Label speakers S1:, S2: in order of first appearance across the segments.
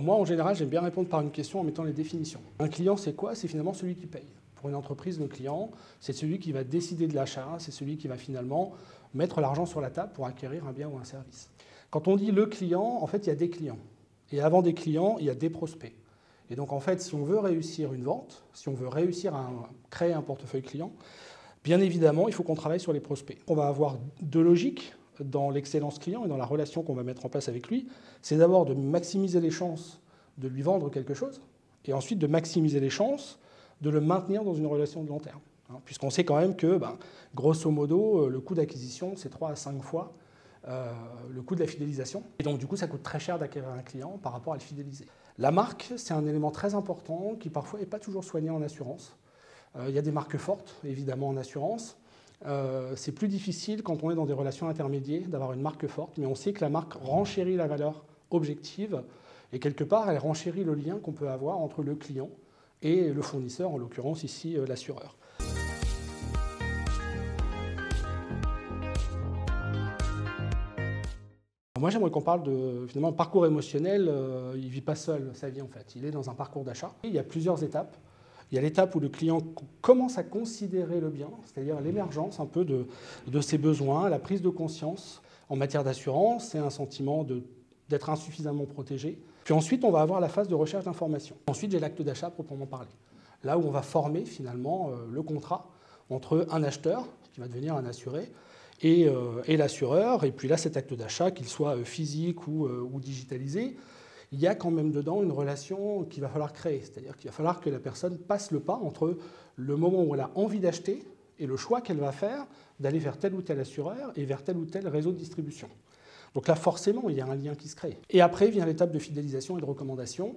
S1: Moi, en général, j'aime bien répondre par une question en mettant les définitions. Un client, c'est quoi? C'est finalement celui qui paye. Pour une entreprise, le client, c'est celui qui va décider de l'achat, c'est celui qui va finalement mettre l'argent sur la table pour acquérir un bien ou un service. Quand on dit le client, en fait, il y a des clients. Et avant des clients, il y a des prospects. Et donc, en fait, si on veut réussir une vente, si on veut réussir à créer un portefeuille client, bien évidemment, il faut qu'on travaille sur les prospects. On va avoir deux logiques dans l'excellence client et dans la relation qu'on va mettre en place avec lui. C'est d'abord de maximiser les chances de lui vendre quelque chose, et ensuite de maximiser les chances de le maintenir dans une relation de long terme. Puisqu'on sait quand même que, grosso modo, le coût d'acquisition, c'est 3 à 5 fois le coût de la fidélisation. Et donc, du coup, ça coûte très cher d'acquérir un client par rapport à le fidéliser. La marque, c'est un élément très important qui, parfois, n'est pas toujours soigné en assurance. Il y a des marques fortes, évidemment, en assurance. C'est plus difficile, quand on est dans des relations intermédiaires, d'avoir une marque forte, mais on sait que la marque renchérit la valeur objective et, quelque part, elle renchérit le lien qu'on peut avoir entre le client et le fournisseur, en l'occurrence ici l'assureur. Moi, j'aimerais qu'on parle de finalement parcours émotionnel. Il ne vit pas seul sa vie en fait. Il est dans un parcours d'achat. Il y a plusieurs étapes. Il y a l'étape où le client commence à considérer le bien, c'est-à-dire l'émergence un peu de ses besoins, la prise de conscience en matière d'assurance, c'est un sentiment d'être insuffisamment protégé. Puis ensuite, on va avoir la phase de recherche d'informations. Ensuite, j'ai l'acte d'achat proprement parlé. Là où on va former finalement le contrat entre un acheteur, qui va devenir un assuré, et l'assureur. Et puis là, cet acte d'achat, qu'il soit physique ou digitalisé, il y a quand même dedans une relation qu'il va falloir créer. C'est-à-dire qu'il va falloir que la personne passe le pas entre le moment où elle a envie d'acheter et le choix qu'elle va faire d'aller vers tel ou tel assureur et vers tel ou tel réseau de distribution. Donc là, forcément, il y a un lien qui se crée. Et après vient l'étape de fidélisation et de recommandation,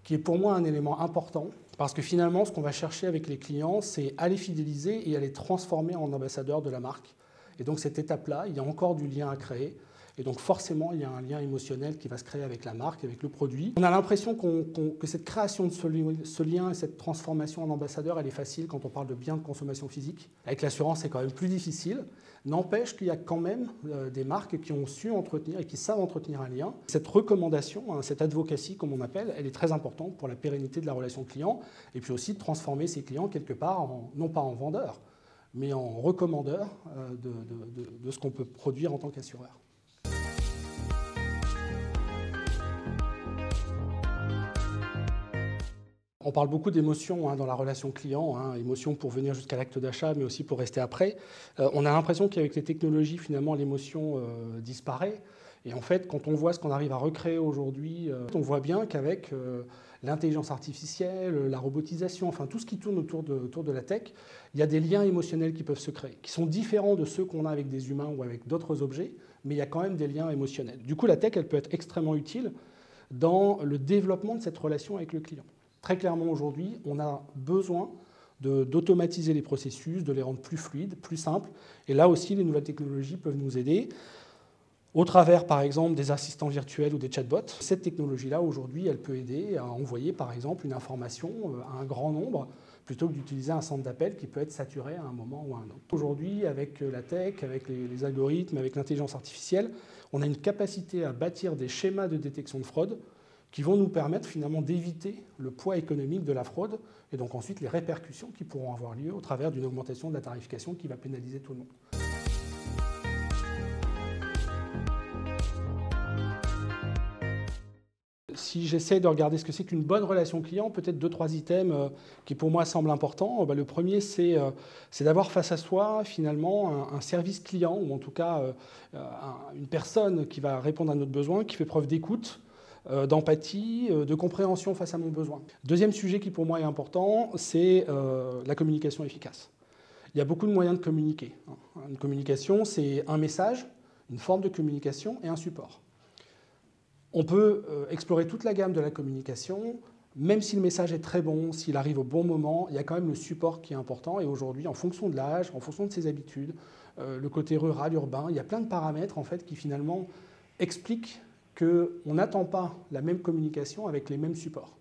S1: qui est pour moi un élément important, parce que finalement, ce qu'on va chercher avec les clients, c'est à les fidéliser et à les transformer en ambassadeurs de la marque. Et donc cette étape-là, il y a encore du lien à créer. Et donc forcément, il y a un lien émotionnel qui va se créer avec la marque, avec le produit. On a l'impression que cette création de ce lien et cette transformation en ambassadeur, elle est facile quand on parle de biens de consommation physique. Avec l'assurance, c'est quand même plus difficile. N'empêche qu'il y a quand même des marques qui ont su entretenir et qui savent entretenir un lien. Cette recommandation, cette advocacy, comme on appelle, elle est très importante pour la pérennité de la relation client et puis aussi de transformer ses clients quelque part, non pas en vendeurs, mais en recommandeurs de ce qu'on peut produire en tant qu'assureur. On parle beaucoup d'émotions dans la relation client, émotions pour venir jusqu'à l'acte d'achat, mais aussi pour rester après. On a l'impression qu'avec les technologies, finalement, l'émotion disparaît. Et en fait, quand on voit ce qu'on arrive à recréer aujourd'hui, on voit bien qu'avec l'intelligence artificielle, la robotisation, enfin tout ce qui tourne autour de la tech, il y a des liens émotionnels qui peuvent se créer, qui sont différents de ceux qu'on a avec des humains ou avec d'autres objets, mais il y a quand même des liens émotionnels. Du coup, la tech, elle peut être extrêmement utile dans le développement de cette relation avec le client. Très clairement, aujourd'hui, on a besoin d'automatiser les processus, de les rendre plus fluides, plus simples. Et là aussi, les nouvelles technologies peuvent nous aider au travers, par exemple, des assistants virtuels ou des chatbots. Cette technologie-là, aujourd'hui, elle peut aider à envoyer, par exemple, une information à un grand nombre plutôt que d'utiliser un centre d'appel qui peut être saturé à un moment ou à un autre. Aujourd'hui, avec la tech, avec les algorithmes, avec l'intelligence artificielle, on a une capacité à bâtir des schémas de détection de fraude qui vont nous permettre finalement d'éviter le poids économique de la fraude et donc ensuite les répercussions qui pourront avoir lieu au travers d'une augmentation de la tarification qui va pénaliser tout le monde. Si j'essaie de regarder ce que c'est qu'une bonne relation client, peut-être 2-3 items qui pour moi semblent importants. Le premier, c'est d'avoir face à soi finalement un service client ou en tout cas une personne qui va répondre à notre besoin, qui fait preuve d'écoute, d'empathie, de compréhension face à mon besoin. Deuxième sujet qui pour moi est important, c'est la communication efficace. Il y a beaucoup de moyens de communiquer. Une communication, c'est un message, une forme de communication et un support. On peut explorer toute la gamme de la communication, même si le message est très bon, s'il arrive au bon moment, il y a quand même le support qui est important. Et aujourd'hui, en fonction de l'âge, en fonction de ses habitudes, le côté rural, urbain, il y a plein de paramètres en fait, qui finalement expliquent qu'on n'attend pas la même communication avec les mêmes supports.